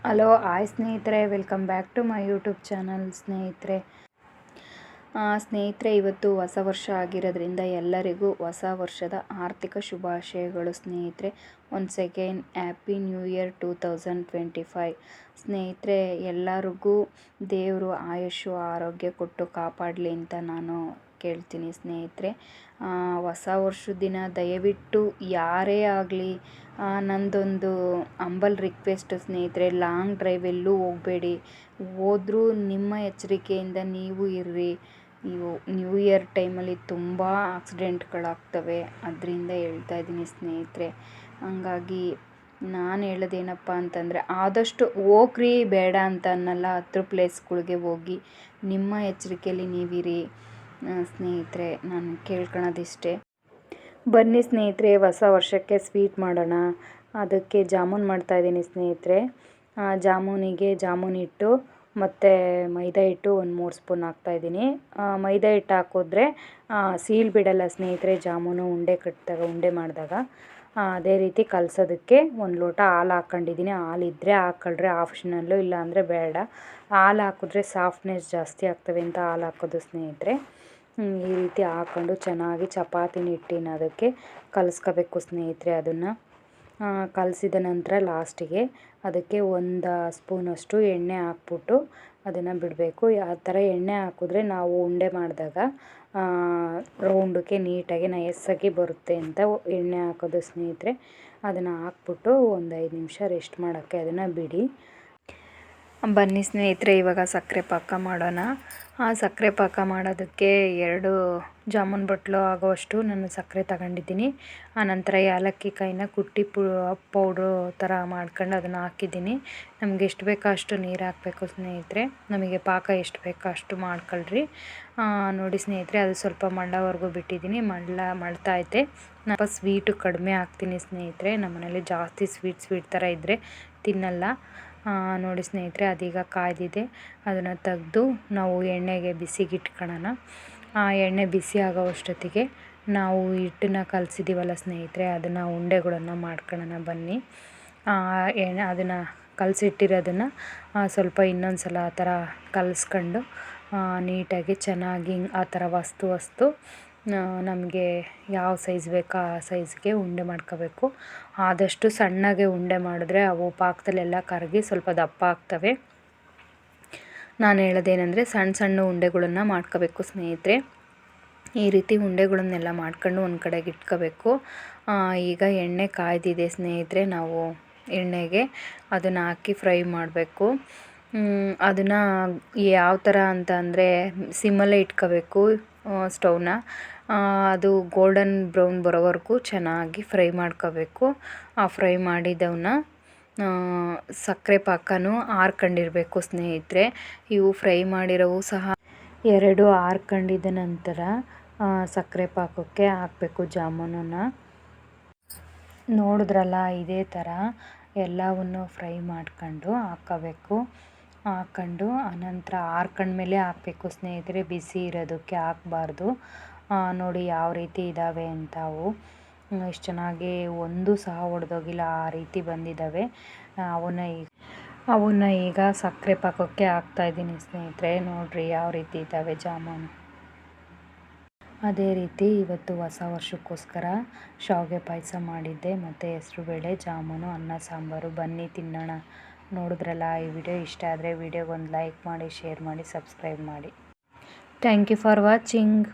Hello hi ಸ್ನೇಹಿತರೆ, welcome back to my YouTube channel. ಸ್ನೇಹಿತರೆ, ಇವತ್ತು ಹೊಸ ವರ್ಷ ಆಗಿರೋದ್ರಿಂದ ಎಲ್ಲರಿಗೂ ಹೊಸ ವರ್ಷದ ಆರ್ಥಿಕ ಶುಭಾಶಯಗಳು. ಸ್ನೇಹಿತರೆ, once again happy new year 2025. ಸ್ನೇಹಿತರೆ, ಎಲ್ಲರಿಗೂ ದೇವರು ಆಯುಷ್ಯ ಆರೋಗ್ಯ ಕೊಟ್ಟು ಕಾಪಾಡಲಿ ಅಂತ ನಾನು ಕೇಳ್ತೀನಿ. ಸ್ನೇಹಿತರೆ, ಹೊಸ ವರ್ಷದ ದಿನ ದಯವಿಟ್ಟು ಯಾರೇ ಆಗಲಿ ನಂದೊಂದು ಅಂಬಲ್ ರಿಕ್ವೆಸ್ಟ್ ಸ್ನೇಹಿತರೆ, ಲಾಂಗ್ ಡ್ರೈವ್ ಎಲ್ಲೂ ಹೋಗಬೇಡಿ. ಹೋದ್ರೂ ನಿಮ್ಮ ಎಚ್ಚರಿಕೆಯಿಂದ ನೀವು ಇರ್ರಿ. ನ್ಯೂ ಇಯರ್ ಟೈಮಲ್ಲಿ ತುಂಬ ಆಕ್ಸಿಡೆಂಟ್ಗಳಾಗ್ತವೆ, ಅದರಿಂದ ಹೇಳ್ತಾ ಇದ್ದೀನಿ ಸ್ನೇಹಿತರೆ. ಹಂಗಾಗಿ ನಾನು ಹೇಳೋದೇನಪ್ಪ ಅಂತಂದರೆ, ಆದಷ್ಟು ಹೋಗ್ರಿ, ಬೇಡ ಅಂತ ಅನ್ನಲ್ಲ. 10 ಪ್ಲೇಸ್ಗಳಿಗೆ ಹೋಗಿ ನಿಮ್ಮ ಎಚ್ಚರಿಕೆಯಲ್ಲಿ ನೀವಿರಿ ಸ್ನೇಹಿತರೆ. ನಾನು ಕೇಳ್ಕೊಳೋದಿಷ್ಟೇ. ಬನ್ನಿ ಸ್ನೇಹಿತರೆ, ಹೊಸ ವರ್ಷಕ್ಕೆ ಸ್ವೀಟ್ ಮಾಡೋಣ. ಅದಕ್ಕೆ ಜಾಮೂನ್ ಮಾಡ್ತಾಯಿದ್ದೀನಿ ಸ್ನೇಹಿತರೆ. ಜಾಮೂನಿಗೆ ಜಾಮೂನ್ ಹಿಟ್ಟು ಮತ್ತು ಮೈದಾ ಹಿಟ್ಟು ಒಂದು 3 ಸ್ಪೂನ್ ಹಾಕ್ತಾಯಿದ್ದೀನಿ. ಮೈದಾ ಹಿಟ್ಟು ಹಾಕಿದ್ರೆ ಸೀಲ್ ಬಿಡಲ್ಲ ಸ್ನೇಹಿತರೆ, ಜಾಮೂನು ಉಂಡೆ ಮಾಡಿದಾಗ. ಅದೇ ರೀತಿ ಕಲಸೋದಕ್ಕೆ 1 ಲೋಟ ಹಾಲು ಹಾಕ್ಕೊಂಡಿದ್ದೀನಿ. ಹಾಲಿದ್ದರೆ ಹಾಕ್ಕೊಳ್ರಿ, ಆಪ್ಷನಲ್ಲು, ಇಲ್ಲ ಅಂದರೆ ಬೇಡ. ಹಾಲು ಹಾಕಿದ್ರೆ ಸಾಫ್ಟ್ನೆಸ್ ಜಾಸ್ತಿ ಆಗ್ತವೆ ಅಂತ ಹಾಲು ಹಾಕೋದು ಸ್ನೇಹಿತರೆ. ಈ ರೀತಿ ಹಾಕ್ಕೊಂಡು ಚೆನ್ನಾಗಿ ಚಪಾತಿನ ಹಿಟ್ಟಿನ ಅದಕ್ಕೆ ಕಲಿಸ್ಕೋಬೇಕು ಸ್ನೇಹಿತರೆ. ಅದನ್ನು ಕಲಸಿದ ನಂತರ ಲಾಸ್ಟಿಗೆ ಅದಕ್ಕೆ 1 ಸ್ಪೂನಷ್ಟು ಎಣ್ಣೆ ಹಾಕ್ಬಿಟ್ಟು ಅದನ್ನು ಬಿಡಬೇಕು. ಆ ಥರ ಎಣ್ಣೆ ಹಾಕಿದ್ರೆ ನಾವು ಉಂಡೆ ಮಾಡಿದಾಗ ರೌಂಡಕ್ಕೆ ನೀಟಾಗಿ ನಯಸ್ಸಾಗಿ ಬರುತ್ತೆ ಅಂತ ಎಣ್ಣೆ ಹಾಕೋದು ಸ್ನೇಹಿತರೆ. ಅದನ್ನು ಹಾಕ್ಬಿಟ್ಟು ಒಂದು 5 ನಿಮಿಷ ರೆಸ್ಟ್ ಮಾಡೋಕ್ಕೆ ಅದನ್ನು ಬಿಡಿ. ಬನ್ನಿ ಸ್ನೇಹಿತರೆ, ಇವಾಗ ಸಕ್ಕರೆ ಪಾಕ ಮಾಡೋಣ. ಸಕ್ಕರೆ ಪಾಕ ಮಾಡೋದಕ್ಕೆ 2 ಜಾಮೂನ್ ಬಟ್ಲು ಆಗೋವಷ್ಟು ನಾನು ಸಕ್ಕರೆ ತಗೊಂಡಿದ್ದೀನಿ. ಆನಂತರ ಏಲಕ್ಕಿ ಕಾಯಿನ ಕುಟ್ಟಿ ಪೌಡ್ರು ಥರ ಮಾಡ್ಕೊಂಡು ಅದನ್ನು ಹಾಕಿದ್ದೀನಿ. ನಮಗೆ ಎಷ್ಟು ಬೇಕೋ ಅಷ್ಟು ನೀರು ಹಾಕಬೇಕು ಸ್ನೇಹಿತರೆ. ನಮಗೆ ಪಾಕ ಎಷ್ಟು ಬೇಕೋ ಅಷ್ಟು ಮಾಡ್ಕೊಳ್ರಿ. ನೋಡಿ ಸ್ನೇಹಿತರೆ, ಅದು ಸ್ವಲ್ಪ ಮಳ್ಳವರೆಗೂ ಬಿಟ್ಟಿದ್ದೀನಿ. ಮಳ್ತಾ ಐತೆ. ನಾನು ಸ್ವೀಟು ಕಡಿಮೆ ಹಾಕ್ತೀನಿ ಸ್ನೇಹಿತರೆ. ನಮ್ಮ ಮನೇಲಿ ಜಾಸ್ತಿ ಸ್ವೀಟ್ ಥರ ಇದ್ದರೆ ತಿನ್ನಲ್ಲ. ನೋಡಿ ಸ್ನೇಹಿತರೆ, ಅದೀಗ ಕಾಯ್ದಿದೆ. ಅದನ್ನು ತೆಗೆದು ನಾವು ಎಣ್ಣೆಗೆ ಬಿಸಿಗೆ ಇಟ್ಕೊಳ್ಳೋಣ. ಎಣ್ಣೆ ಬಿಸಿ ಆಗೋವಷ್ಟೊತ್ತಿಗೆ ನಾವು ಹಿಟ್ಟನ್ನ ಕಲಸಿದ್ದೀವಲ್ಲ ಸ್ನೇಹಿತರೆ, ಅದನ್ನು ಉಂಡೆಗಳನ್ನು ಮಾಡ್ಕೊಳ್ಳೋಣ ಬನ್ನಿ. ಅದನ್ನು ಕಲಸಿಟ್ಟಿರೋದನ್ನು ಸ್ವಲ್ಪ ಇನ್ನೊಂದು ಸಲ ಆ ಥರ ಕಲಿಸ್ಕೊಂಡು ನೀಟಾಗಿ ಚೆನ್ನಾಗಿ ಆ ಥರ ವಸ್ತು ನಮಗೆ ಯಾವ ಸೈಜ್ ಬೇಕೋ ಆ ಸೈಜ್ಗೆ ಉಂಡೆ ಮಾಡ್ಕೋಬೇಕು. ಆದಷ್ಟು ಸಣ್ಣಗೆ ಉಂಡೆ ಮಾಡಿದ್ರೆ ಅವು ಪಾಕದಲ್ಲೆಲ್ಲ ಕರಗಿ ಸ್ವಲ್ಪ ದಪ್ಪ ಆಗ್ತವೆ. ನಾನು ಹೇಳೋದೇನೆಂದರೆ, ಸಣ್ಣ ಉಂಡೆಗಳನ್ನು ಮಾಡ್ಕೋಬೇಕು ಸ್ನೇಹಿತರೆ. ಈ ರೀತಿ ಉಂಡೆಗಳನ್ನೆಲ್ಲ ಮಾಡ್ಕೊಂಡು ಒಂದು ಕಡೆಗೆ ಇಟ್ಕೋಬೇಕು. ಈಗ ಎಣ್ಣೆ ಕಾಯ್ದಿದೆ ಸ್ನೇಹಿತರೆ. ನಾವು ಎಣ್ಣೆಗೆ ಅದನ್ನು ಹಾಕಿ ಫ್ರೈ ಮಾಡಬೇಕು. ಅದನ್ನು ಯಾವ ಥರ ಅಂತ ಅಂದರೆ, ಸಿಮ್ಮಲ್ಲೇ ಇಟ್ಕೋಬೇಕು ಸ್ಟವ್ನ. ಅದು ಗೋಲ್ಡನ್ ಬ್ರೌನ್ ಬರೋವರೆಗೂ ಚೆನ್ನಾಗಿ ಫ್ರೈ ಮಾಡ್ಕೋಬೇಕು. ಫ್ರೈ ಮಾಡಿದವನ್ನ ಸಕ್ಕರೆ ಪಾಕನೂ ಆರ್ಕೊಂಡಿರಬೇಕು ಸ್ನೇಹಿತರೆ. ಇವು ಫ್ರೈ ಮಾಡಿರೋವು ಸಹ 2 ಆರ್ಕೊಂಡಿದ್ದ ನಂತರ ಸಕ್ಕರೆ ಪಾಕಕ್ಕೆ ಹಾಕಬೇಕು ಜಾಮೂನನ್ನು. ನೋಡಿದ್ರಲ್ಲ, ಇದೇ ಥರ ಎಲ್ಲವನ್ನು ಫ್ರೈ ಮಾಡ್ಕೊಂಡು ಹಾಕ್ಕೋಬೇಕು. ಹಾಕ್ಕೊಂಡು ಆನಂತರ ಆರ್ಕೊಂಡ್ಮೇಲೆ ಹಾಕಬೇಕು ಸ್ನೇಹಿತರೆ, ಬಿಸಿ ಇರೋದಕ್ಕೆ ಹಾಕಬಾರ್ದು. ನೋಡಿ ಯಾವ ರೀತಿ ಇದ್ದಾವೆ ಅಂತ. ಅವು ಎಷ್ಟು ಚೆನ್ನಾಗಿ ಒಂದು ಸಹ ಒಡೆದೋಗಿಲ್ಲ, ಆ ರೀತಿ ಬಂದಿದ್ದಾವೆ. ಅವನ್ನ ಈಗ ಸಕ್ಕರೆ ಪಾಕಕ್ಕೆ ಹಾಕ್ತಾಯಿದ್ದೀನಿ ಸ್ನೇಹಿತರೆ. ನೋಡಿರಿ ಯಾವ ರೀತಿ ಇದ್ದಾವೆ ಜಾಮೂನು. ಅದೇ ರೀತಿ ಇವತ್ತು ಹೊಸ ವರ್ಷಕ್ಕೋಸ್ಕರ ಶಾವಿಗೆ ಪಾಯಸ ಮಾಡಿದ್ದೆ, ಮತ್ತು ಹೆಸರುಬೇಳೆ, ಜಾಮೂನು, ಅನ್ನ ಸಾಂಬಾರು. ಬನ್ನಿ ತಿನ್ನೋಣ. ನೋಡಿದ್ರಲ್ಲ, ಈ ವಿಡಿಯೋ ಇಷ್ಟ ಆದರೆ ವಿಡಿಯೋಗೊಂದು ಲೈಕ್ ಮಾಡಿ, ಶೇರ್ ಮಾಡಿ, ಸಬ್ಸ್ಕ್ರೈಬ್ ಮಾಡಿ. Thank you for watching.